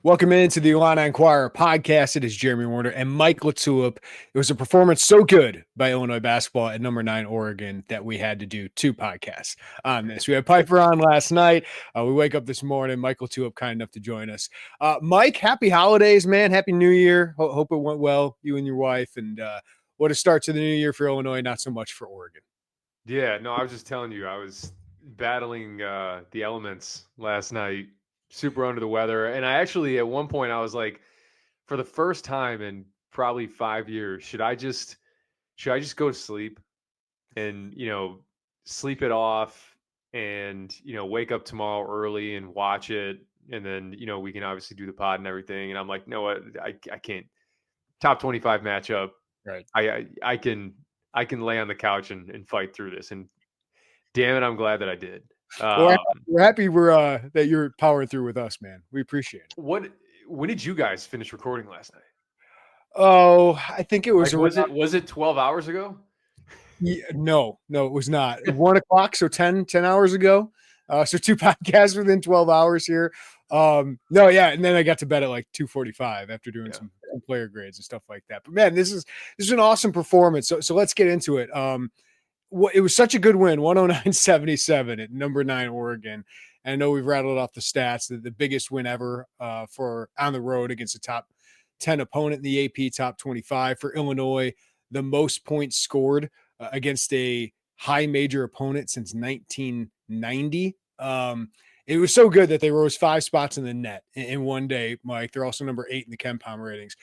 Welcome into the Illini Inquirer Podcast. It is Jeremy Werner and Mike LaTulip. It was a performance so good by Illinois basketball at number 9 Oregon that we had to do 2 podcasts on this. We had Piper on last night. We wake up this morning. Mike LaTulip kind enough to join us. Mike, happy holidays, man. Happy New Year. Hope it went well, you and your wife. And what a start to the new year for Illinois, not so much for Oregon. Yeah, no, I was just telling you, I was battling the elements last night, super under the weather. And I actually, at one point, I was like, for the first time in probably 5 years, should I just go to sleep and, sleep it off and, wake up tomorrow early and watch it. And then, we can obviously do the pod and everything. And I'm like, no, I can't. Top 25 matchup. Right. I can lay on the couch and fight through this. And damn it, I'm glad that I did. We're happy that you're powering through with us, man. We appreciate it. When did you guys finish recording last night? Oh, I think it was. Was it 12 hours ago? Yeah, no, it was not. 1 o'clock, so 10 hours ago. So 2 podcasts within 12 hours here. And then I got to bed at like 2:45 after doing some player grades and stuff like that. But man, this is an awesome performance. So let's get into it. It was such a good win, 109-77 at number 9 Oregon. And I know we've rattled off the stats, the biggest win ever for on the road against a top 10 opponent in the AP top 25 for Illinois, the most points scored against a high major opponent since 1990. It was so good that they rose 5 spots in the net in one day, Mike. They're also number 8 in the KenPom ratings.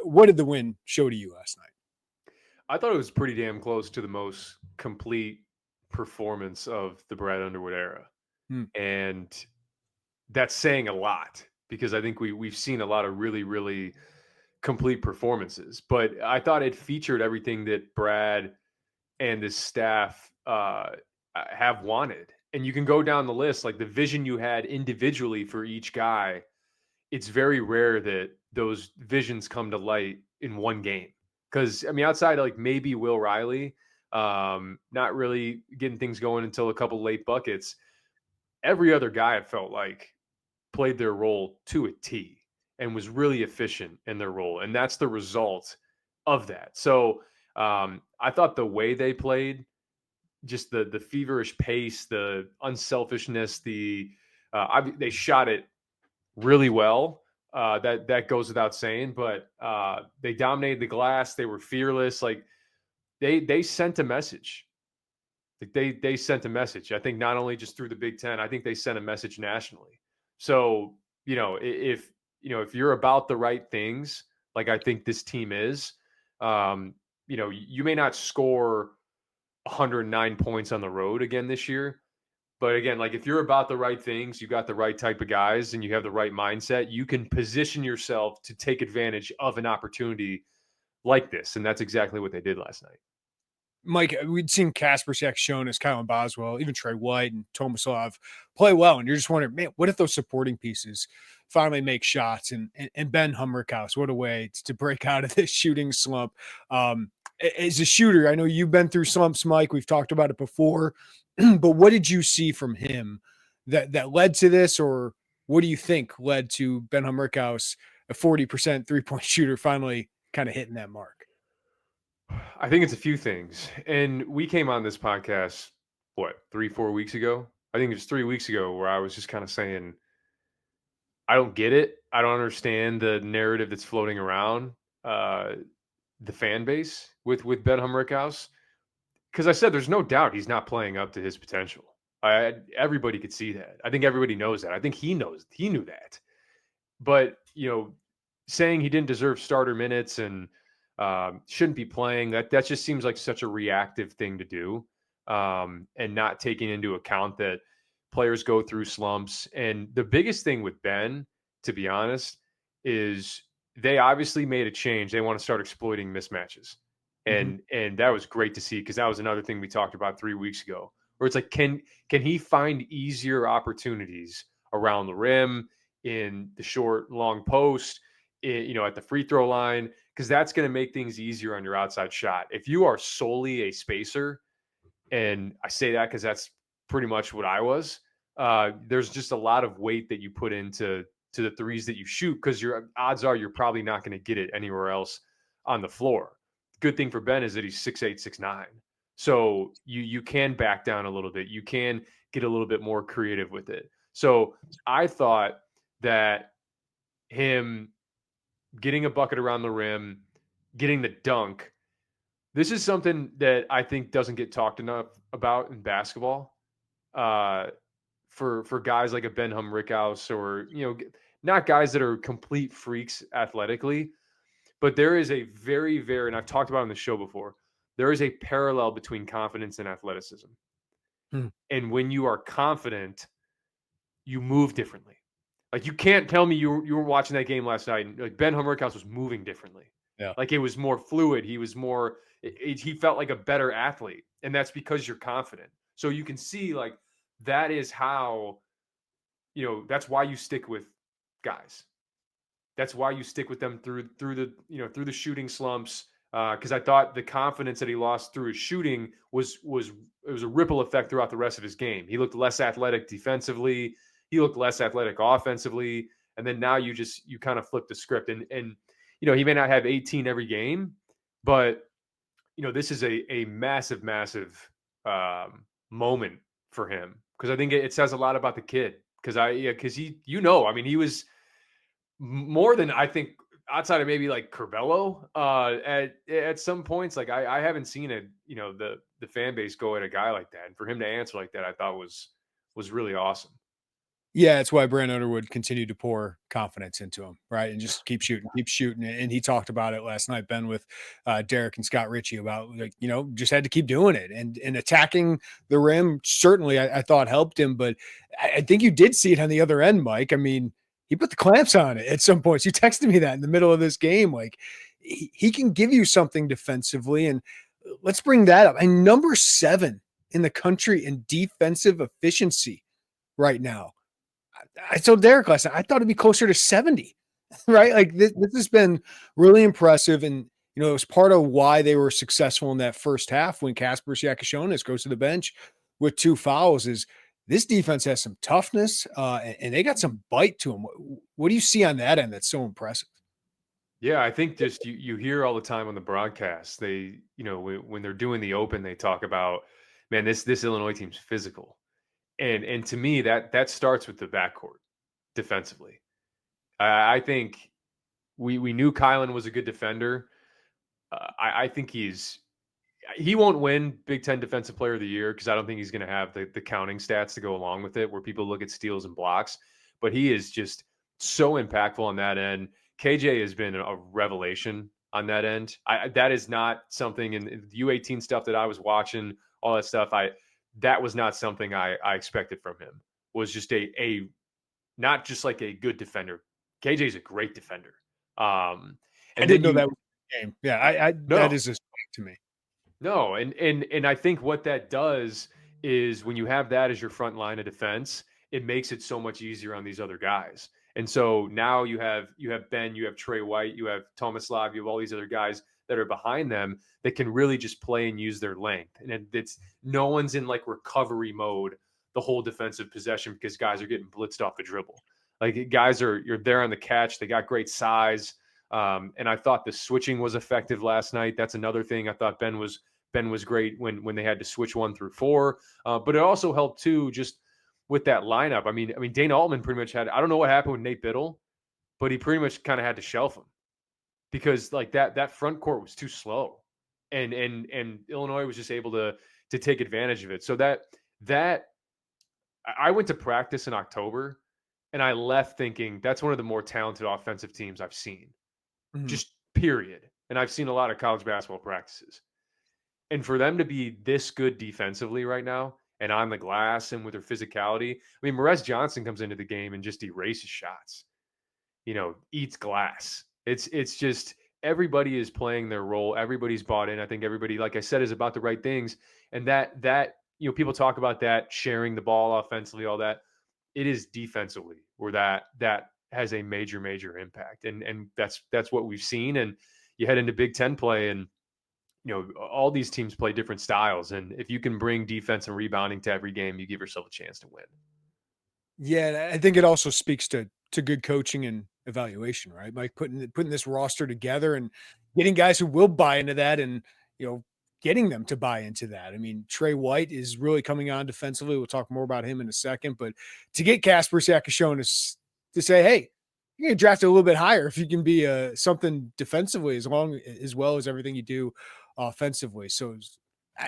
What did the win show to you last night? I thought it was pretty damn close to the most complete performance of the Brad Underwood era. And that's saying a lot because I think we've seen a lot of really, really complete performances. But I thought it featured everything that Brad and his staff have wanted. And you can go down the list, like the vision you had individually for each guy. It's very rare that those visions come to light in one game. Because, I mean, outside like maybe Will Riley, not really getting things going until a couple late buckets, every other guy, it felt like, played their role to a T and was really efficient in their role. And that's the result of that. So I thought the way they played, just the feverish pace, the unselfishness, they shot it really well. That goes without saying, but they dominated the glass. They were fearless. Like they sent a message. Like they sent a message. I think not only just through the Big Ten, I think they sent a message nationally. So, if you're about the right things, like I think this team is, you may not score 109 points on the road again this year. But again, like if you're about the right things, you got the right type of guys and you have the right mindset, you can position yourself to take advantage of an opportunity like this. And that's exactly what they did last night. Mike, we'd seen Kasper, Jakucionis, Kylan, Boswell, even Tre White and Tomaslov play well. And you're just wondering, man, what if those supporting pieces finally make shots? And Ben Humrichous, what a way to break out of this shooting slump. As a shooter, I know you've been through slumps, Mike. We've talked about it before. But what did you see from him that led to this? Or what do you think led to Ben Humrichous, a 40% three-point shooter, finally kind of hitting that mark? I think it's a few things. And we came on this podcast, 3-4 weeks ago? I think it was 3 weeks ago where I was just kind of saying, I don't get it. I don't understand the narrative that's floating around the fan base with Ben Humrichous. Because I said there's no doubt he's not playing up to his potential. Everybody could see that. I think everybody knows that. I think he knew that. But, saying he didn't deserve starter minutes and shouldn't be playing, that just seems like such a reactive thing to do, and not taking into account that players go through slumps. And the biggest thing with Ben, to be honest, is they obviously made a change. They want to start exploiting mismatches. And that was great to see, because that was another thing we talked about 3 weeks ago, where it's like, can he find easier opportunities around the rim, in the short, long post, at the free throw line, because that's going to make things easier on your outside shot. If you are solely a spacer, and I say that because that's pretty much what I was, there's just a lot of weight that you put into to the threes that you shoot, because your odds are you're probably not going to get it anywhere else on the floor. Good thing for Ben is that he's 6'8", 6'9". So you can back down a little bit. You can get a little bit more creative with it. So I thought that him getting a bucket around the rim, getting the dunk, this is something that I think doesn't get talked enough about in basketball. For guys like a Ben Humrichous, or, not guys that are complete freaks athletically, but there is a very, very, and I've talked about it on the show before, there is a parallel between confidence and athleticism. And when you are confident, you move differently. Like, you can't tell me you were watching that game last night and like Ben Humrichous was moving differently. Yeah. Like, it was more fluid. He was more, he felt like a better athlete. And that's because you're confident. So you can see, like, that is how, that's why you stick with guys. That's why you stick with them through the shooting slumps. Because I thought the confidence that he lost through his shooting was a ripple effect throughout the rest of his game. He looked less athletic defensively. He looked less athletic offensively. And then now you kind of flip the script. And he may not have 18 every game, but this is a massive, massive moment for him, because I think it says a lot about the kid. Because he was more than, I think, outside of maybe like Curbelo at some points. Like, I haven't seen the fan base go at a guy like that, and for him to answer like that, I thought was really awesome. Yeah, it's why Brad Underwood continued to pour confidence into him, right? And just keep shooting. And he talked about it last night, Ben, with Derek and Scott Ritchie, about, like, just had to keep doing it. And attacking the rim, certainly I thought helped him. But I think you did see it on the other end, Mike. I mean, he put the clamps on it at some points. You texted me that in the middle of this game. Like, he can give you something defensively. And let's bring that up. And number 7 in the country in defensive efficiency right now. I told Derek last night, I thought it'd be closer to 70, right? Like, this has been really impressive. And, it was part of why they were successful in that first half when Kasparas Jakucionis goes to the bench with 2 fouls. Is this defense has some toughness and they got some bite to them. What do you see on that end that's so impressive? Yeah, I think just you hear all the time on the broadcast, they, when they're doing the open, they talk about, man, this Illinois team's physical. And to me, that starts with the backcourt defensively. I think we knew Kylan was a good defender. I think he won't win Big Ten Defensive Player of the Year, because I don't think he's going to have the counting stats to go along with it, where people look at steals and blocks. But he is just so impactful on that end. KJ has been a revelation on that end. That is not something in the U18 stuff that I was watching, all that stuff. That was not something I expected from him. Was just a not just like a good defender. KJ's a great defender. I didn't know that was the game. Yeah, no. That is a to me. No, and I think what that does is, when you have that as your front line of defense, it makes it so much easier on these other guys. And so now you have Ben, you have Trey White, you have Tomislav, you have all these other guys that are behind them that can really just play and use their length. And it's no one's in like recovery mode the whole defensive possession, because guys are getting blitzed off the dribble. Like, you're there on the catch. They got great size. And I thought the switching was effective last night. That's another thing. I thought Ben was great when they had to switch 1 through 4. But it also helped too, just with that lineup. I mean, Dana Altman pretty much I don't know what happened with Nate Biddle, but he pretty much kind of had to shelf him, because like that front court was too slow, and Illinois was just able to take advantage of it. So that I went to practice in October, and I left thinking that's one of the more talented offensive teams I've seen, just period. And I've seen a lot of college basketball practices, and for them to be this good defensively right now, and on the glass, and with their physicality. I mean, Morez Johnson comes into the game and just erases shots, eats glass. It's just, everybody is playing their role. Everybody's bought in. I think everybody, like I said, is about the right things. And that people talk about that, sharing the ball offensively, all that. It is defensively where that has a major, major impact. And that's what we've seen. And you head into Big Ten play, and all these teams play different styles. And if you can bring defense and rebounding to every game, you give yourself a chance to win. Yeah, I think it also speaks to to good coaching and evaluation, right? Like putting this roster together and getting guys who will buy into that, and getting them to buy into that. I mean, Tre White is really coming on defensively. We'll talk more about him in a second, but to get Kasparas, Jakucionis to say, hey, you're going to draft it a little bit higher if you can be something defensively as well as everything you do offensively. So,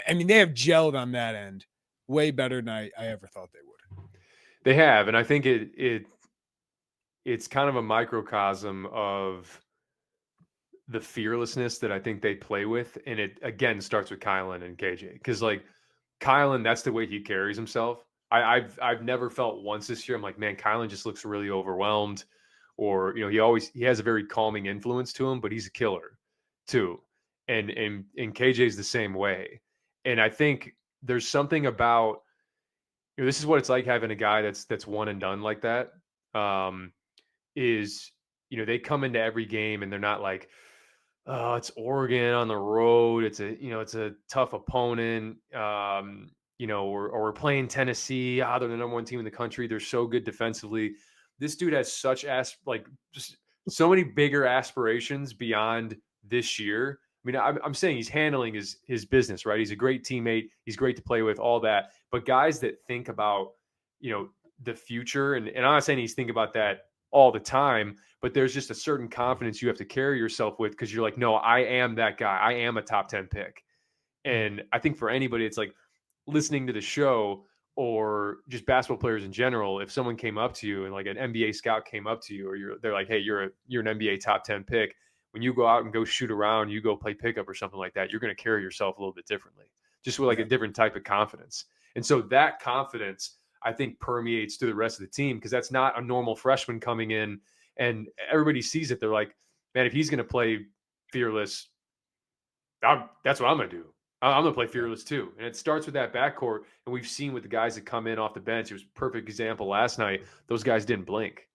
I mean, they have gelled on that end way better than I ever thought they would. They have, and I think it's kind of a microcosm of the fearlessness that I think they play with. And it, again, starts with Kylan and KJ. Because, like, Kylan, that's the way he carries himself. I've never felt once this year, I'm like, man, Kylan just looks really overwhelmed. Or, he has a very calming influence to him, but he's a killer too. And KJ's the same way. And I think there's something about, this is what it's like having a guy that's one and done like that. They come into every game and they're not like, oh, it's Oregon on the road. It's a tough opponent. Or we're playing Tennessee. They're the number one team in the country. They're so good defensively. This dude has such just so many bigger aspirations beyond this year. I mean, I'm saying he's handling his business, right? He's a great teammate. He's great to play with, all that. But guys that think about, the future, and I'm not saying he's thinking about that all the time, but there's just a certain confidence you have to carry yourself with, because you're like, no, I am that guy. I am a top 10 pick. And I think for anybody, it's like listening to the show, or just basketball players in general, if someone came up to you and like an NBA scout came up to you, or they're like, hey, you're an NBA top 10 pick. When you go out and go shoot around, you go play pickup or something like that, you're going to carry yourself a little bit differently, just with like a different type of confidence. And so that confidence, I think, permeates to the rest of the team, because that's not a normal freshman coming in and everybody sees it. They're like, man, if he's going to play fearless, that's what I'm going to do. I'm going to play fearless too. And it starts with that backcourt. And we've seen with the guys that come in off the bench, it was a perfect example last night. Those guys didn't blink.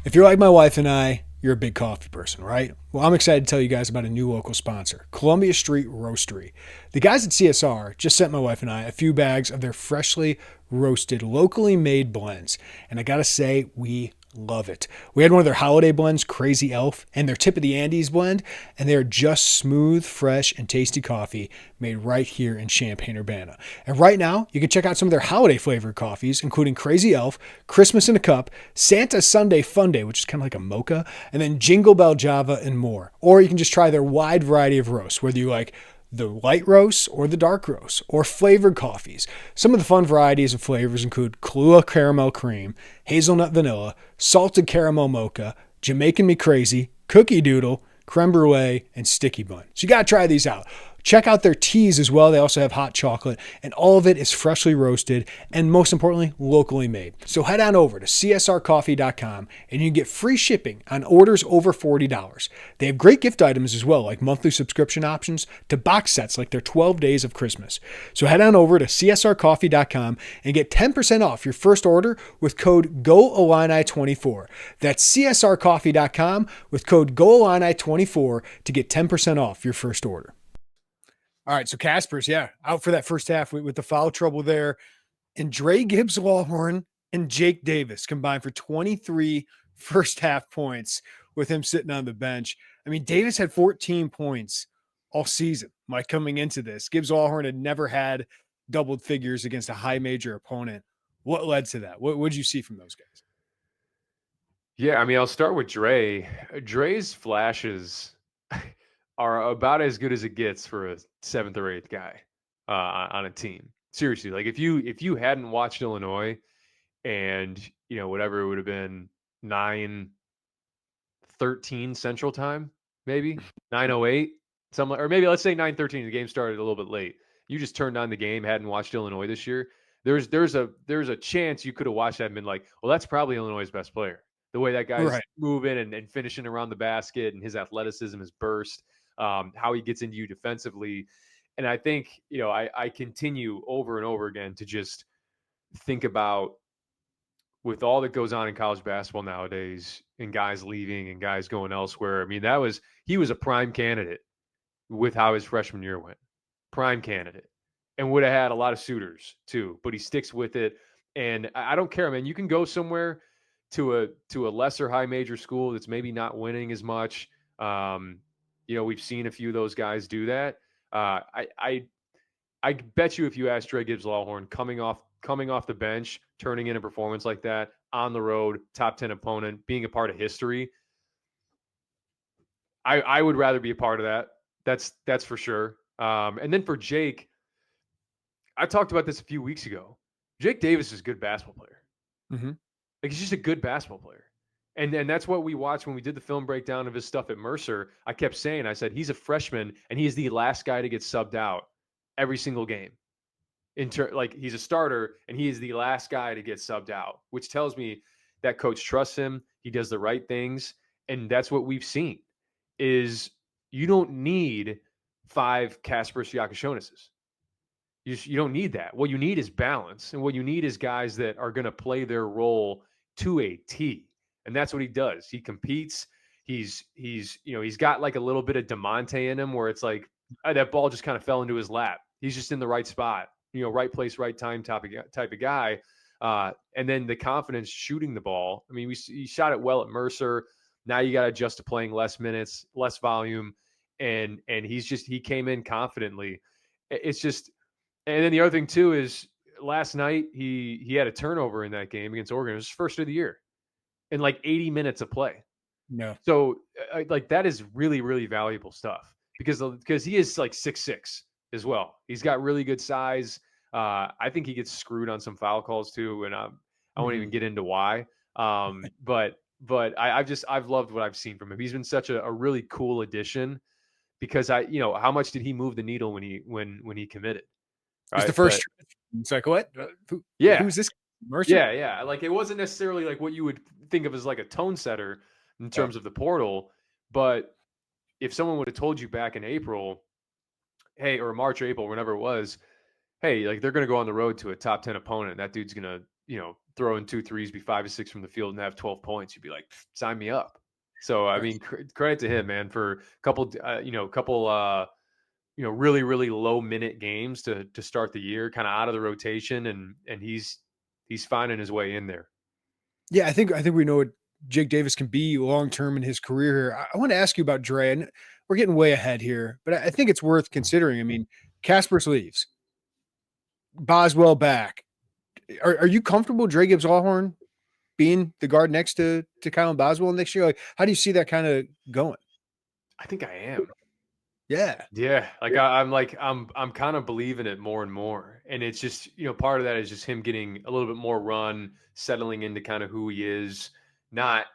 If you're like my wife and I, you're a big coffee person, right? Well, I'm excited to tell you guys about a new local sponsor, Columbia Street Roastery. The guys at CSR just sent my wife and I a few bags of their freshly roasted, locally made blends. And I got to say, we love it. We had one of their holiday blends, Crazy Elf, and their Tip of the Andes blend, and they're just smooth, fresh, and tasty coffee made right here in Champaign-Urbana. And right now, you can check out some of their holiday flavored coffees, including Crazy Elf, Christmas in a Cup, Santa Sunday Fun Day, which is kind of like a mocha, and then Jingle Bell Java and more. Or you can just try their wide variety of roasts, whether you like the light roast or the dark roast or flavored coffees. Some of the fun varieties of flavors include Kahlua Caramel Cream, Hazelnut Vanilla, Salted Caramel Mocha, Jamaican Me Crazy, Cookie Doodle, Creme Brulee, and Sticky Bun. So you got to try these out. Check out their teas as well. They also have hot chocolate, and all of it is freshly roasted and, most importantly, locally made. So head on over to csrcoffee.com and you can get free shipping on orders over $40. They have great gift items as well, like monthly subscription options to box sets like their 12 Days of Christmas. So head on over to csrcoffee.com and get 10% off your first order with code GOILLINI24. That's csrcoffee.com with code GOILLINI24 to get 10% off your first order. All right, so Kasparas, out for that first half with the foul trouble there. And Dra Gibbs-Lawhorn and Jake Davis combined for 23 first half points with him sitting on the bench. I mean, Davis had 14 points all season, Mike, coming into this. Gibbs-Lawhorn had never had doubled figures against a high major opponent. What led to that? What did you see from those guys? Yeah, I mean, I'll start with Dre. Dre's flashes are about as good as it gets for a 7th or 8th guy on a team. Seriously, like if you hadn't watched Illinois and, whatever it would have been 9:13 Central Time, maybe 9:08, something, or maybe let's say 9:13. The game started a little bit late. You just turned on the game, hadn't watched Illinois this year. There's a chance you could have watched that and been like, well, that's probably Illinois' best player. The way that guy's moving and finishing around the basket, and his athleticism, his burst. How he gets into you defensively. And I think, I continue over and over again to just think about, with all that goes on in college basketball nowadays and guys leaving and guys going elsewhere. I mean, he was a prime candidate with how his freshman year went. Prime candidate. And would have had a lot of suitors too, but he sticks with it. And I don't care, man. You can go somewhere, to a lesser high major school that's maybe not winning as much. We've seen a few of those guys do that. I bet you if you ask Dra Gibbs-Lawhorn coming off the bench, turning in a performance like that on the road, top 10 opponent, being a part of history, I would rather be a part of that. That's for sure. And then for Jake, I talked about this a few weeks ago. Jake Davis is a good basketball player. Mm-hmm. Like, he's just a good basketball player. And that's what we watched when we did the film breakdown of his stuff at Mercer. I kept saying, I said, he's a freshman and he is the last guy to get subbed out every single game. He's a starter and he is the last guy to get subbed out, which tells me that coach trusts him. He does the right things. And that's what we've seen is you don't need 5 Kasparas Jakucionises. You don't need that. What you need is balance. And what you need is guys that are going to play their role to a T. And that's what he does. He competes. He's got like a little bit of DeMonte in him where it's like that ball just kind of fell into his lap. He's just in the right spot, right place, right time type of guy. And then the confidence shooting the ball. I mean, he shot it well at Mercer. Now you got to adjust to playing less minutes, less volume. And he came in confidently. It's just, and then the other thing too is last night he had a turnover in that game against Oregon. It was his first of the year in like 80 minutes of play. No. So like that is really, really valuable stuff because he is like 6'6" as well. He's got really good size. I think he gets screwed on some foul calls too. And I won't even get into why. But I've loved what I've seen from him. He's been such a really cool addition because how much did he move the needle when he committed? Right? It's the first. It's like, what? Who's this? Mercer? Yeah. Like, it wasn't necessarily like what you would think of as like a tone setter in terms of the portal. But if someone would have told you back in April, hey, or March, April, whenever it was, hey, like they're going to go on the road to a top 10 opponent. That dude's going to, throw in 2 threes, be 5 or 6 from the field and have 12 points. You'd be like, sign me up. So, I mean, credit to him, man, for a couple, really, really low minute games to start the year, kind of out of the rotation. And he's finding his way in there. Yeah. I think we know what Jake Davis can be long-term in his career here. I want to ask you about Dre, and we're getting way ahead here, but I think it's worth considering. I mean, Kasparas leaves, Boswell back. Are you comfortable Dra Gibbs-Lawhorn being the guard next to Kylan Boswell next year? Like, how do you see that kind of going? I think I am. Yeah. Like I'm kind of believing it more and more. And it's just, part of that is just him getting a little bit more run, settling into kind of who he is, not,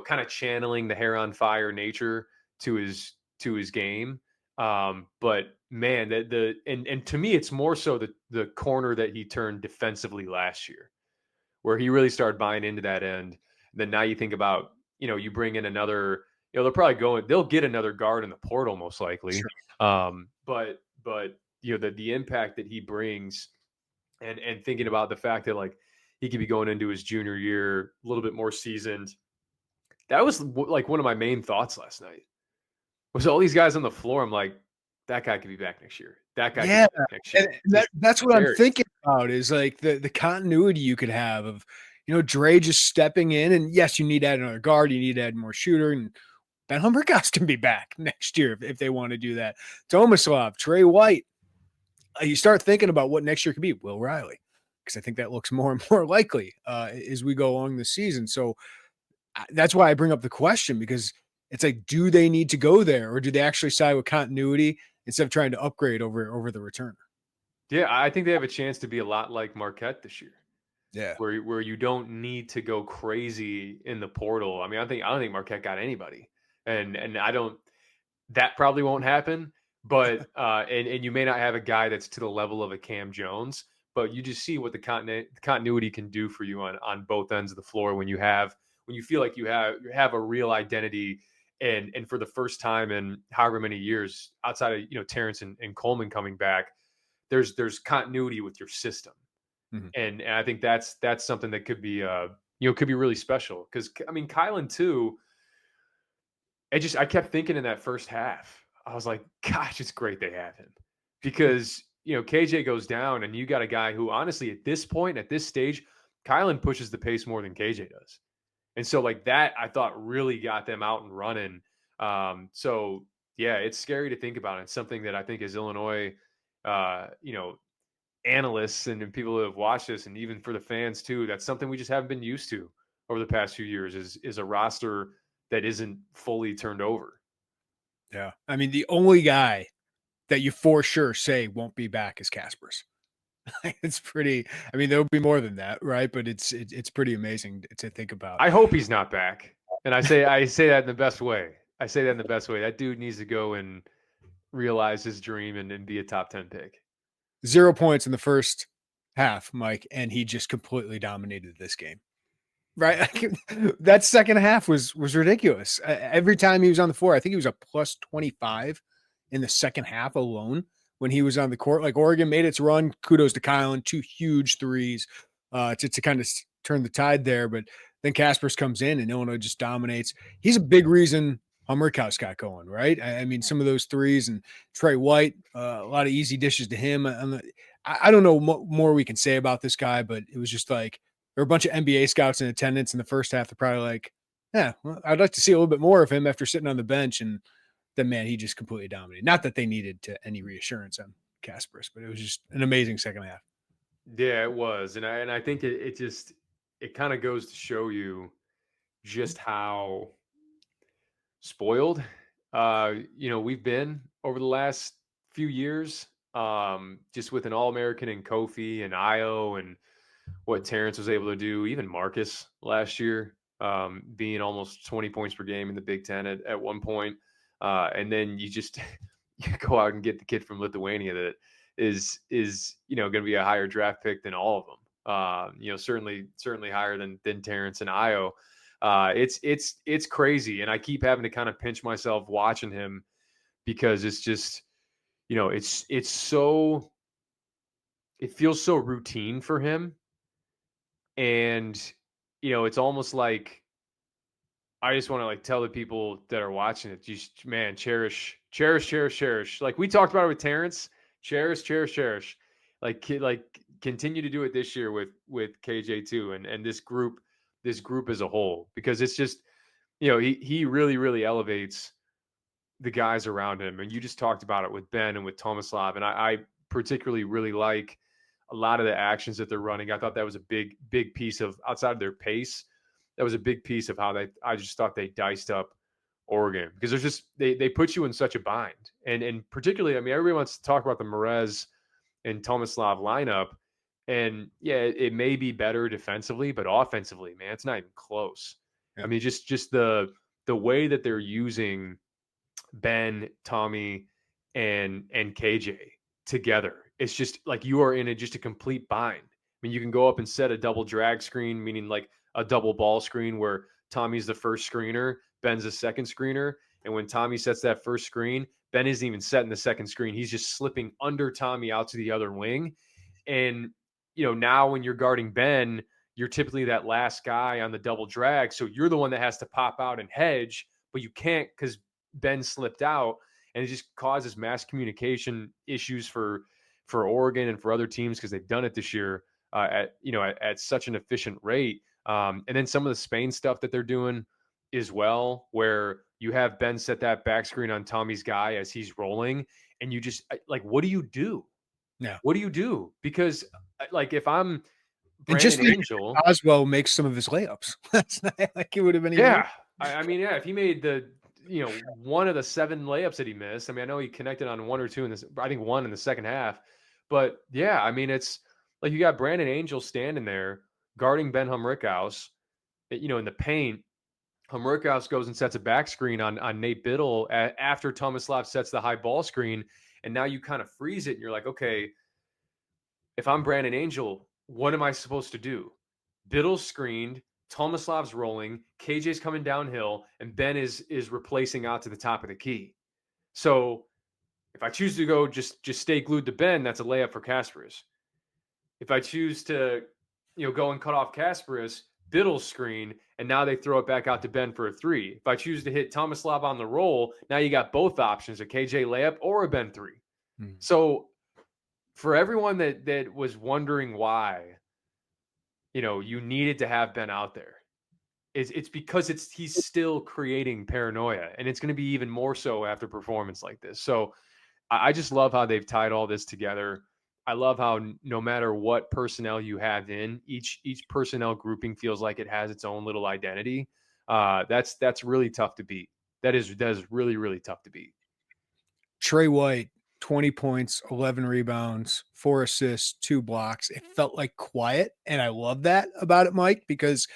kind of channeling the hair on fire nature to his game. But man, and to me, it's more so the corner that he turned defensively last year, where he really started buying into that end. And then now you think about, you bring in another, they'll get another guard in the portal most likely. Sure. But the impact that he brings and thinking about the fact that like he could be going into his junior year a little bit more seasoned. That was like one of my main thoughts last night was all these guys on the floor. I'm like, that guy could be back next year. That guy could be back next year. And that's what I'm thinking about is like the continuity you could have of, Dre just stepping in, and yes, you need to add another guard. You need to add more shooter, and Ben Humrichous can be back next year if they want to do that. Tomislav, Trey White. You start thinking about what next year could be. Will Riley, because I think that looks more and more likely as we go along the season. So that's why I bring up the question, because it's like, do they need to go there, or do they actually side with continuity instead of trying to upgrade over the returner? Yeah, I think they have a chance to be a lot like Marquette this year. Yeah, where you don't need to go crazy in the portal. I mean, I don't think Marquette got anybody, and that probably won't happen. But and you may not have a guy that's to the level of a Cam Jones, but you just see what the continuity can do for you on both ends of the floor when you feel like you have a real identity. And for the first time in however many years, outside of Terrence and Coleman coming back, there's continuity with your system. Mm-hmm. And I think that's something that could be could be really special, because I mean Kylan too. I kept thinking in that first half, I was like, gosh, it's great they have him, because KJ goes down and you got a guy who honestly at this point, at this stage, Kylan pushes the pace more than KJ does. And so like that, I thought really got them out and running. So yeah, it's scary to think about. It's something that I think as Illinois, analysts and people who have watched this, and even for the fans too, that's something we just haven't been used to over the past few years is a roster that isn't fully turned over. Yeah. I mean, the only guy that you for sure say won't be back is Kasparas. It's pretty, I mean, there'll be more than that, right? But it's pretty amazing to think about. I hope he's not back. And I say that in the best way. I say that in the best way. That dude needs to go and realize his dream and be a top 10 pick. 0 points in the first half, Mike, and he just completely dominated this game. Right? That second half was ridiculous. Every time he was on the floor, I think he was a plus 25 in the second half alone when he was on the court. Like Oregon made its run. Kudos to Kylan, 2 huge threes to kind of turn the tide there. But then Kasparas comes in and Illinois just dominates. He's a big reason Hummerhouse got going, right? I mean, some of those threes and Trey White, a lot of easy dishes to him. I don't know more we can say about this guy, but it was just like there were a bunch of NBA scouts in attendance in the first half. They're probably like, yeah, well, I'd like to see a little bit more of him after sitting on the bench. And then, man, he just completely dominated. Not that they needed any reassurance on Kasparas, but it was just an amazing second half. Yeah, it was. And I think it kind of goes to show you just how spoiled we've been over the last few years, just with an All-American and Kofi and Io and what Terrence was able to do, even Marcus last year, being almost 20 points per game in the Big Ten at one point. And then you just you go out and get the kid from Lithuania that is going to be a higher draft pick than all of them. Certainly higher than Terrence and Io. It's crazy. And I keep having to kind of pinch myself watching him because it's just, it feels so routine for him. And, it's almost like I just want to like tell the people that are watching it, just, man, cherish. Like we talked about it with Terrence, cherish. Like continue to do it this year with KJ too. And this group as a whole, because it's just, he really, really elevates the guys around him. And you just talked about it with Ben and with Tomislav. And I particularly really like a lot of the actions that they're running. I thought that was a big piece of, outside of their pace, that was a big piece of how I just thought they diced up Oregon, because there's just, they put you in such a bind. And particularly, I mean, everybody wants to talk about the Merez and Tomislav lineup. And yeah, it may be better defensively, but offensively, man, it's not even close. Yeah. I mean, just the way that they're using Ben, Tommy, and KJ together, it's just like you are in just a complete bind. I mean, you can go up and set a double drag screen, meaning like a double ball screen where Tommy's the first screener, Ben's the second screener. And when Tommy sets that first screen, Ben isn't even setting the second screen. He's just slipping under Tommy out to the other wing. And, now when you're guarding Ben, you're typically that last guy on the double drag. So you're the one that has to pop out and hedge, but you can't because Ben slipped out. And it just causes mass communication issues for Oregon and for other teams, because they've done it this year at such an efficient rate. And then some of the Spain stuff that they're doing as well, where you have Ben set that back screen on Tommy's guy as he's rolling, and you just like, what do you do? Yeah. What do you do? Because like if I'm Brandon Angel, Boswell makes some of his layups. That's not like it would have been. Yeah. I mean, yeah, if he made the, one of the 7 layups that he missed, I mean, I know he connected on 1 or 2 in this, I think 1 in the second half, but yeah, I mean, it's like you got Brandon Angel standing there guarding Ben Humrichous, in the paint. Hummerhouse goes and sets a back screen on Nate Biddle after Tomislav sets the high ball screen. And now you kind of freeze it and you're like, okay, if I'm Brandon Angel, what am I supposed to do? Biddle's screened, Tomislav's rolling, KJ's coming downhill, and Ben is replacing out to the top of the key. So if I choose to go just stay glued to Ben, that's a layup for Kasparas. If I choose to go and cut off Kasparas, Biddle's screen, and now they throw it back out to Ben for a 3. If I choose to hit Tomislav on the roll, now you got both options, a KJ layup or a Ben 3. Mm-hmm. So for everyone that was wondering why, you needed to have Ben out there, it's because he's still creating paranoia, and it's going to be even more so after performance like this. So I just love how they've tied all this together. I love how no matter what personnel you have in, each personnel grouping feels like it has its own little identity. That's really tough to beat. That is really, really tough to beat. Trey White, 20 points, 11 rebounds, 4 assists, 2 blocks. It felt like quiet, and I love that about it, Mike, because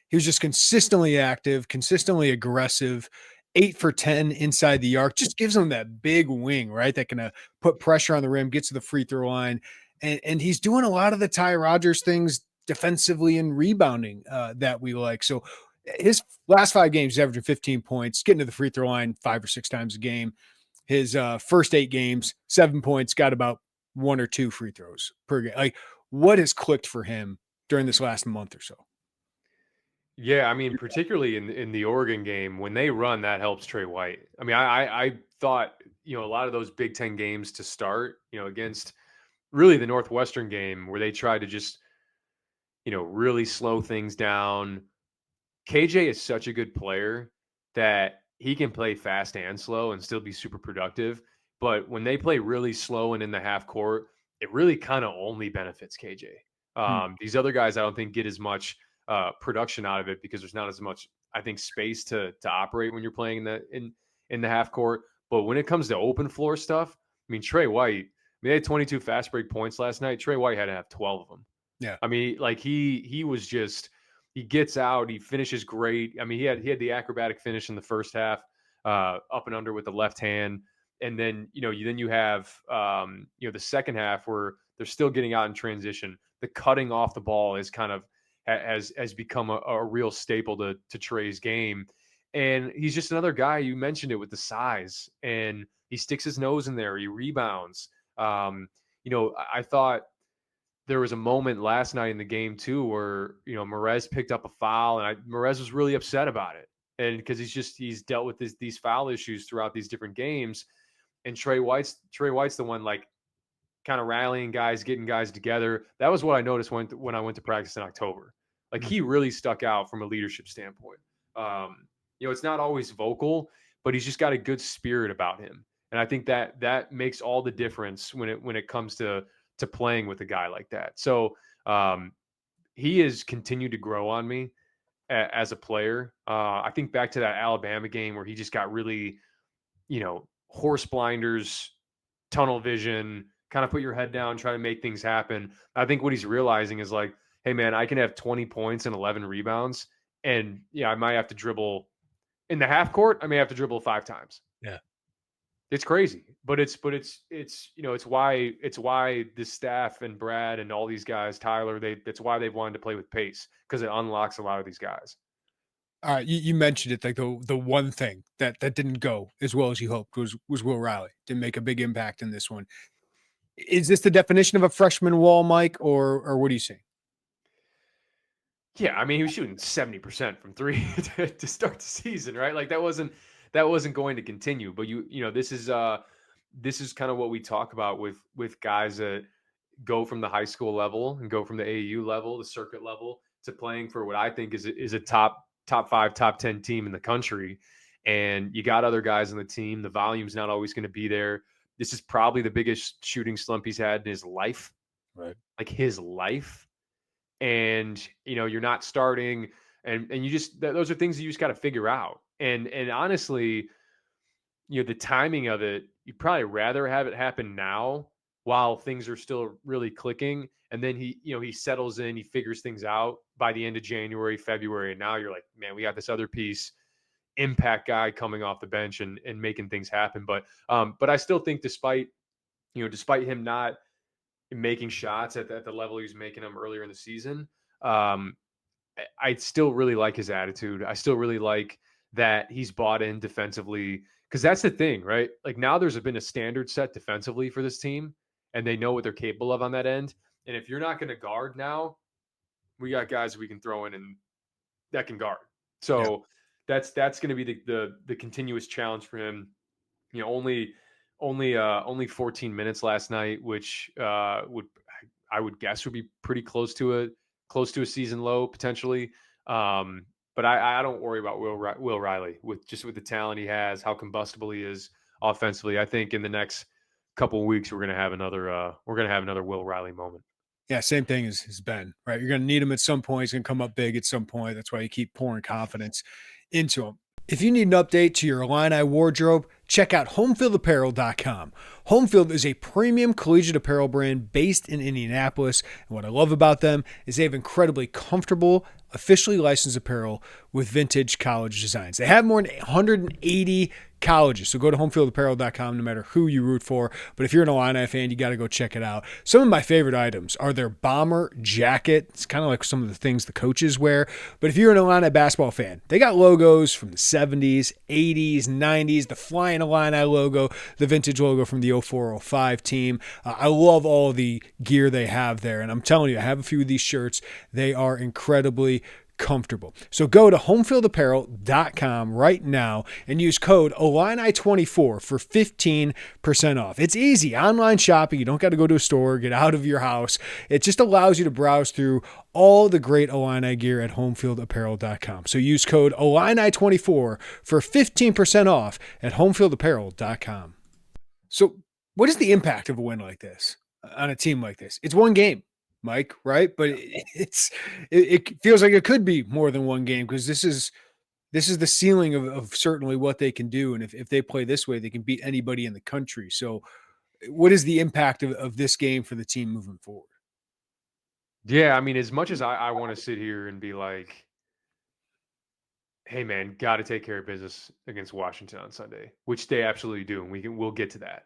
he was just consistently active, consistently aggressive. 8 for 10 inside the arc just gives him that big wing, right? That can put pressure on the rim, gets to the free throw line. And he's doing a lot of the Ty Rodgers things defensively and rebounding that we like. So his last 5 games, he's averaging 15 points, getting to the free throw line 5 or 6 times a game. His first 8 games, 7 points, got about 1 or 2 free throws per game. Like, what has clicked for him during this last month or so? Yeah, I mean, particularly in the Oregon game, when they run, that helps Tre White. I mean, I thought, a lot of those Big Ten games to start, against really the Northwestern game where they tried to just, really slow things down. KJ is such a good player that he can play fast and slow and still be super productive. But when they play really slow and in the half court, it really kind of only benefits KJ. These other guys, I don't think, get as much production out of it because there's not as much, I think, space to operate when you're playing in the half court. But when it comes to open floor stuff, I mean, Tre White, they had 22 fast break points last night. Tre White had to have 12 of them. Yeah. I mean, like he was just, he gets out, he finishes great. I mean, he had the acrobatic finish in the first half, up and under with the left hand. And then, you have, the second half where they're still getting out in transition. The cutting off the ball is kind of has become a real staple to Trey's game. And he's just another guy, you mentioned it, with the size, and he sticks his nose in there. He rebounds. I thought there was a moment last night in the game too where Merez picked up a foul, and Merez was really upset about it, and because he's dealt with these foul issues throughout these different games, and Tre White's the one like kind of rallying guys, getting guys together. That was what I noticed when I went to practice in October. Like, he really stuck out from a leadership standpoint. It's not always vocal, but he's just got a good spirit about him, and I think that makes all the difference when it comes to playing with a guy like that. So he has continued to grow on me as a player. I think back to that Alabama game where he just got really, horse blinders, tunnel vision, kind of put your head down, try to make things happen. I think what he's realizing is like, hey man, I can have 20 points and 11 rebounds, and I might have to dribble in the half court. I may have to dribble 5 times. Yeah. It's crazy, but it's why the staff and Brad and all these guys, Tyler, that's why they've wanted to play with pace, because it unlocks a lot of these guys. All right, you mentioned it, like the one thing that didn't go as well as you hoped was Will Riley. Didn't make a big impact in this one. Is this the definition of a freshman wall, Mike, or what do you see? Yeah, I mean, he was shooting 70% from 3 to start the season, right? Like that wasn't going to continue. But this is kind of what we talk about with guys that go from the high school level and go from the AAU level, the circuit level, to playing for what I think is a top 5, top 10 team in the country. And you got other guys on the team. The volume's not always going to be there. This is probably the biggest shooting slump he's had in his life. Right. Like his life. And you're not starting, and you just, those are things that you just got to figure out. And honestly, the timing of it, you'd probably rather have it happen now while things are still really clicking, and then he settles in, he figures things out by the end of January, February, and now you're like, man, we got this other piece, impact guy coming off the bench and making things happen. But I still think despite him not making shots at the level he was making them earlier in the season, I still really like his attitude. I still really like that he's bought in defensively, because that's the thing, right? Like, now there's been a standard set defensively for this team, and they know what they're capable of on that end. And if you're not going to guard now, we got guys we can throw in and that can guard. So that's going to be the continuous challenge for him. Only 14 minutes last night, which I would guess would be pretty close to a season low potentially. But I don't worry about Will Riley with the talent he has, how combustible he is offensively. I think in the next couple of weeks we're gonna have another Will Riley moment. Yeah, same thing as Ben, right? You're going to need him at some point. He's going to come up big at some point. That's why you keep pouring confidence into him. If you need an update to your Illini wardrobe, check out homefieldapparel.com. Homefield is a premium collegiate apparel brand based in Indianapolis. And what I love about them is they have incredibly comfortable, officially licensed apparel with vintage college designs. They have more than 180 colleges. So go to homefieldapparel.com no matter who you root for. But if you're an Illini fan, you got to go check it out. Some of my favorite items are their bomber jacket. It's kind of like some of the things the coaches wear. But if you're an Illini basketball fan, they got logos from the 70s, 80s, 90s, the Flying Illini logo, the vintage logo from the 04-05 team. I love all of the gear they have there. And I'm telling you, I have a few of these shirts. They are incredibly comfortable. So go to homefieldapparel.com right now and use code Illini24 for 15% off. It's easy. Online shopping. You don't got to go to a store, get out of your house. It just allows you to browse through all the great Illini gear at homefieldapparel.com. So use code Illini24 for 15% off at homefieldapparel.com. So what is the impact of a win like this on a team like this? It's one game, Mike, right? But it feels like it could be more than one game because this is the ceiling of certainly what they can do. And if they play this way, they can beat anybody in the country. So what is the impact of this game for the team moving forward? Yeah, I mean, as much as I want to sit here and be like, hey man, got to take care of business against Washington on Sunday, which they absolutely do, and we'll get to that.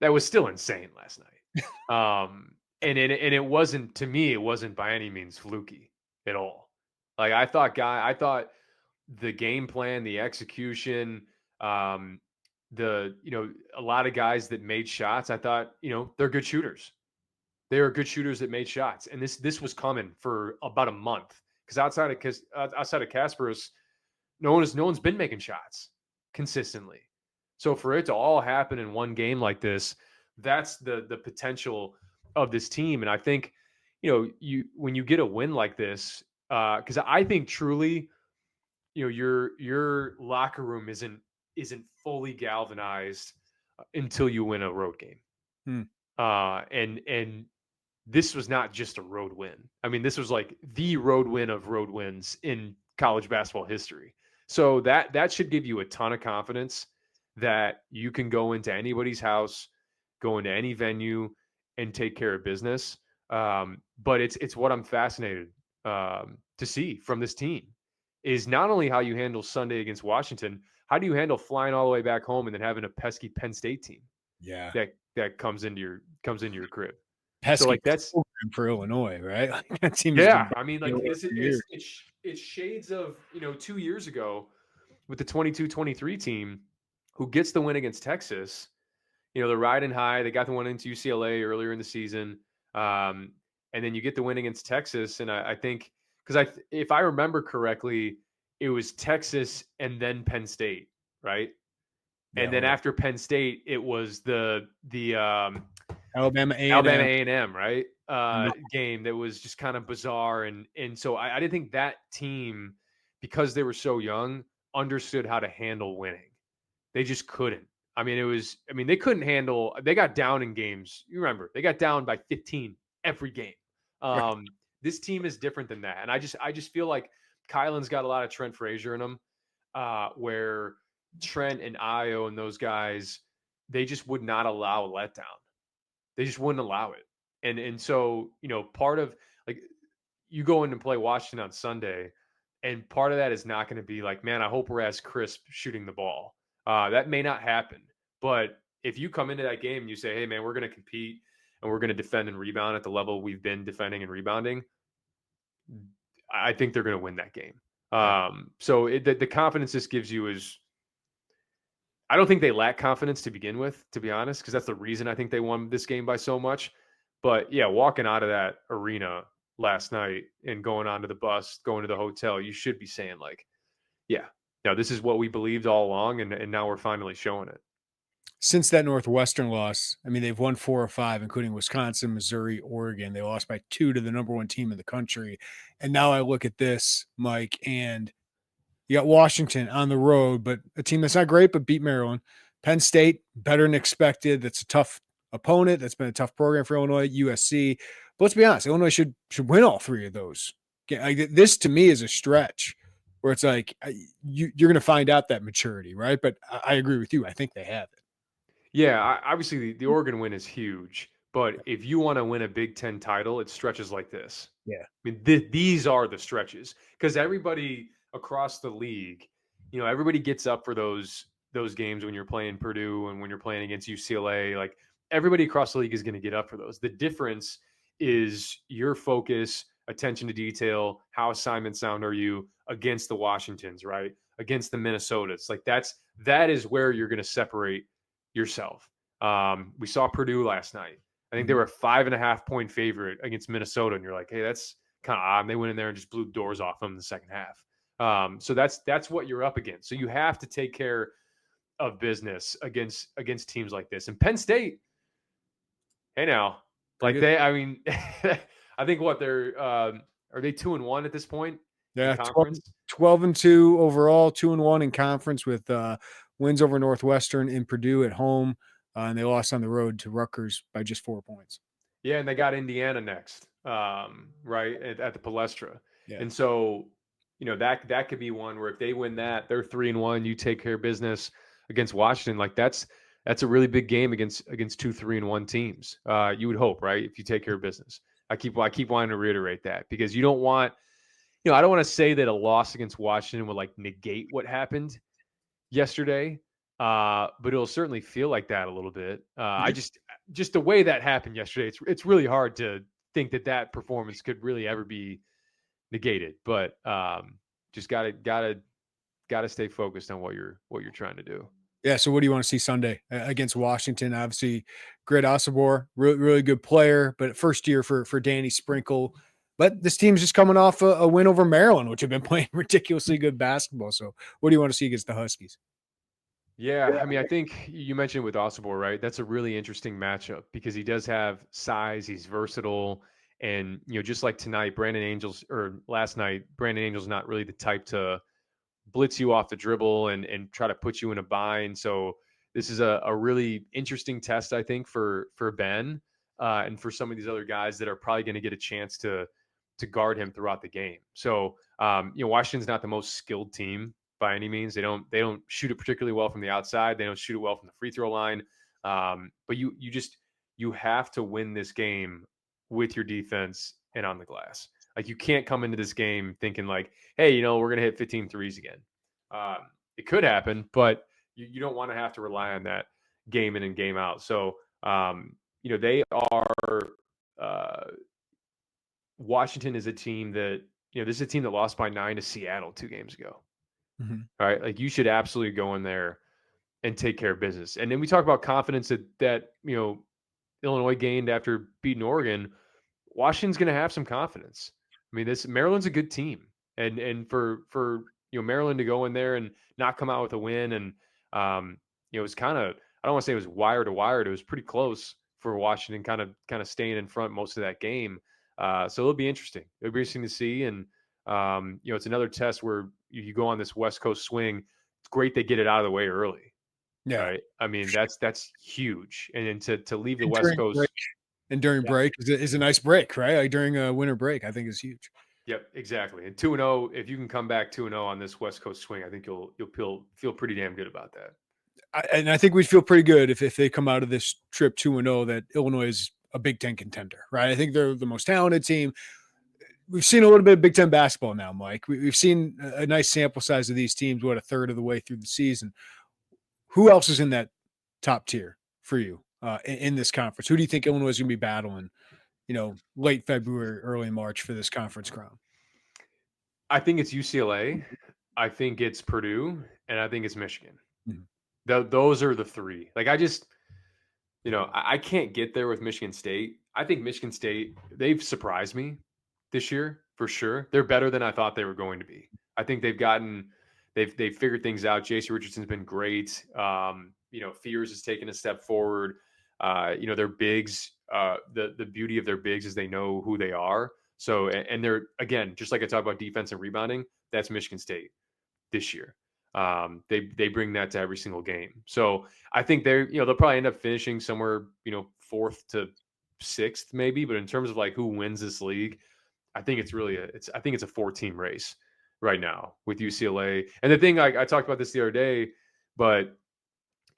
That was still insane last night. And it wasn't, to me, it wasn't by any means fluky at all. Like I thought the game plan, the execution, a lot of guys that made shots, I thought, they're good shooters. They are good shooters that made shots. And this was coming for about a month because outside of Kasparas, no one's been making shots consistently. So for it to all happen in one game like this, that's the potential of this team. And I think, when you get a win like this, because I think truly, your locker room isn't fully galvanized until you win a road game. And this was not just a road win. I mean, this was like the road win of road wins in college basketball history. So that should give you a ton of confidence that you can go into anybody's house, go into any venue, and take care of business. But it's what I'm fascinated to see from this team is not only how you handle Sunday against Washington, how do you handle flying all the way back home and then having a pesky Penn State team? Yeah, that comes into your crib. Pesky so like that's for Illinois, right? Like that team. Yeah, I mean, like it's shades of 2 years ago with the 22-23 team who gets the win against Texas. They're riding high. They got the one into UCLA earlier in the season. And then you get the win against Texas. And I think, because if I remember correctly, it was Texas and then Penn State, right? Yeah, and then after Penn State, it was the Alabama A&M, right? Game that was just kind of bizarre. And so I didn't think that team, because they were so young, understood how to handle winning. They just couldn't. I mean, they couldn't handle, they got down in games. You remember, they got down by 15 every game. Right. This team is different than that. And I just feel like Kylan's got a lot of Trent Frazier in him, where Trent and Ayo and those guys, they just would not allow a letdown. They just wouldn't allow it. And so, part of, like, you go in and play Washington on Sunday, and part of that is not going to be like, man, I hope we're as crisp shooting the ball. That may not happen. But if you come into that game and you say, hey, man, we're going to compete and we're going to defend and rebound at the level we've been defending and rebounding, I think they're going to win that game. So the confidence this gives you is, I don't think they lack confidence to begin with, to be honest, because that's the reason I think they won this game by so much. But yeah, walking out of that arena last night and going onto the bus, going to the hotel, you should be saying like, yeah, no, this is what we believed all along, and now we're finally showing it. since that Northwestern loss, I mean, they've won 4 or 5, including Wisconsin, Missouri, Oregon. They lost by 2 to the number 1 team in the country. And now I look at this, Mike, and you got Washington on the road, but a team that's not great, but beat Maryland. Penn State, better than expected. That's a tough opponent. That's been a tough program for Illinois. USC. But let's be honest, Illinois should win all 3 of those. Like, this to me is a stretch where it's like you're going to find out that maturity, right? But I agree with you. I think they have it. Yeah, obviously the Oregon win is huge, but if you want to win a Big Ten title, it stretches like this. Yeah. I mean, these are the stretches because everybody across the league, everybody gets up for those games when you're playing Purdue and when you're playing against UCLA. Like, everybody across the league is going to get up for those. The difference is your focus, attention to detail, how assignment sound are you against the Washingtons, right? Against the Minnesotas. Like, that is where you're going to separate yourself. We saw Purdue last night. I think they were a 5.5 point favorite against Minnesota, and you're like, hey, that's kind of odd. And they went in there and just blew doors off them in the second half. So that's what you're up against. So you have to take care of business against teams like this. And Penn State, hey now, like I think what they're are they 2-1 at this point? Yeah, 12-2 overall, 2-1 in conference with wins over Northwestern and Purdue at home, and they lost on the road to Rutgers by just 4 points. Yeah, and they got Indiana next, right at the Palestra, yeah. And so that could be one where if they win that, they're 3-1. You take care of business against Washington, like that's a really big game against 2 3-1 teams. You would hope, right? If you take care of business, I keep wanting to reiterate that because you don't want. I don't want to say that a loss against Washington would like negate what happened yesterday, but it'll certainly feel like that a little bit. I just the way that happened yesterday, it's really hard to think that performance could really ever be negated. But just gotta stay focused on what you're trying to do. Yeah. So what do you want to see Sunday against Washington? Obviously, Greg Osobor, really good player, but first year for Danny Sprinkle. But this team's just coming off a win over Maryland, which have been playing ridiculously good basketball. So what do you want to see against the Huskies? Yeah, I mean, I think you mentioned with Osobor, right? That's a really interesting matchup because he does have size. He's versatile. And, just like tonight, last night, Brandon Angel's not really the type to blitz you off the dribble and try to put you in a bind. So this is a really interesting test, I think, for Ben and for some of these other guys that are probably going to get a chance to guard him throughout the game. So, Washington's not the most skilled team by any means. They don't shoot it particularly well from the outside. They don't shoot it well from the free throw line. But you have to win this game with your defense and on the glass. Like, you can't come into this game thinking like, hey, we're going to hit 15 threes again. It could happen, but you don't want to have to rely on that game in and game out. So, they are Washington is a team that, this is a team that lost by 9 to Seattle 2 games ago. Mm-hmm. All right. Like, you should absolutely go in there and take care of business. And then we talk about confidence that Illinois gained after beating Oregon. Washington's going to have some confidence. I mean, Maryland's a good team, and for Maryland to go in there and not come out with a win, and it was kind of, I don't want to say it was wire to wire, it was pretty close for Washington, kind of staying in front most of that game. So it'll be interesting. It'll be interesting to see, and it's another test where you go on this West Coast swing. It's great they get it out of the way early. Yeah, right. I mean, that's huge, and then to leave the West Coast. And during break is a nice break, right? Like during a winter break, I think is huge. Yep, exactly. And 2-0, if you can come back 2-0 on this West Coast swing, I think you'll feel pretty damn good about that. And I think we'd feel pretty good if they come out of this trip 2-0 that Illinois is a Big Ten contender, right? I think they're the most talented team. We've seen a little bit of Big Ten basketball now, Mike. We've seen a nice sample size of these teams, a third of the way through the season. Who else is in that top tier for you in this conference? Who do you think Illinois is going to be battling, late February, early March for this conference crown? I think it's UCLA. I think it's Purdue, and I think it's Michigan. Mm-hmm. Those are the 3. Like, I just, I can't get there with Michigan State. I think Michigan State, they've surprised me this year for sure. They're better than I thought they were going to be. I think they've figured things out. J.C. Richardson's been great. Fears has taken a step forward. Their bigs, the beauty of their bigs is they know who they are. So, and they're, again, just like I talked about defense and rebounding, that's Michigan State this year. They bring that to every single game. So I think they'll probably end up finishing somewhere, 4th to 6th maybe. But in terms of like who wins this league, I think it's really I think it's a 4-team race right now with UCLA. And the thing, I talked about this the other day, but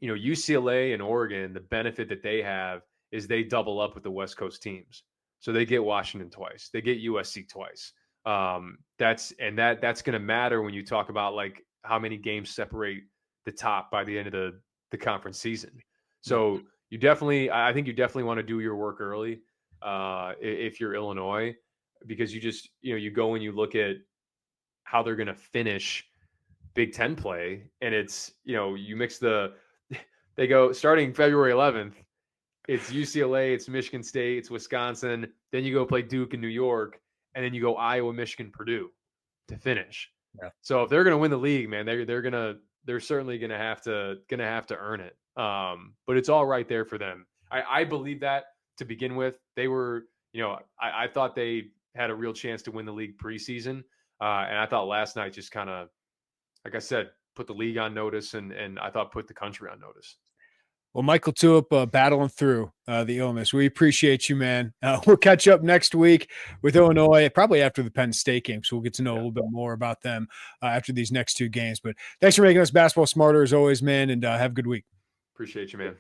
UCLA and Oregon, the benefit that they have is they double up with the West Coast teams. So they get Washington twice, they get USC twice. That's going to matter when you talk about like how many games separate the top by the end of the conference season. So I think you definitely want to do your work early if you're Illinois, because you go and you look at how they're going to finish Big Ten play, and it's, you mix they go starting February 11th, it's UCLA, it's Michigan State, it's Wisconsin, then you go play Duke in New York, and then you go Iowa, Michigan, Purdue to finish. Yeah. So if they're going to win the league, man, they're certainly going to have to earn it. But it's all right there for them. I believe that to begin with. They were, I thought they had a real chance to win the league preseason. And I thought last night just kind of, like I said, put the league on notice, and I thought put the country on notice. Well, Mike LaTulip, battling through the illness. We appreciate you, man. We'll catch up next week with Illinois, probably after the Penn State game, so we'll get to know a little bit more about them after these next 2 games. But thanks for making us basketball smarter as always, man, and have a good week. Appreciate you, man.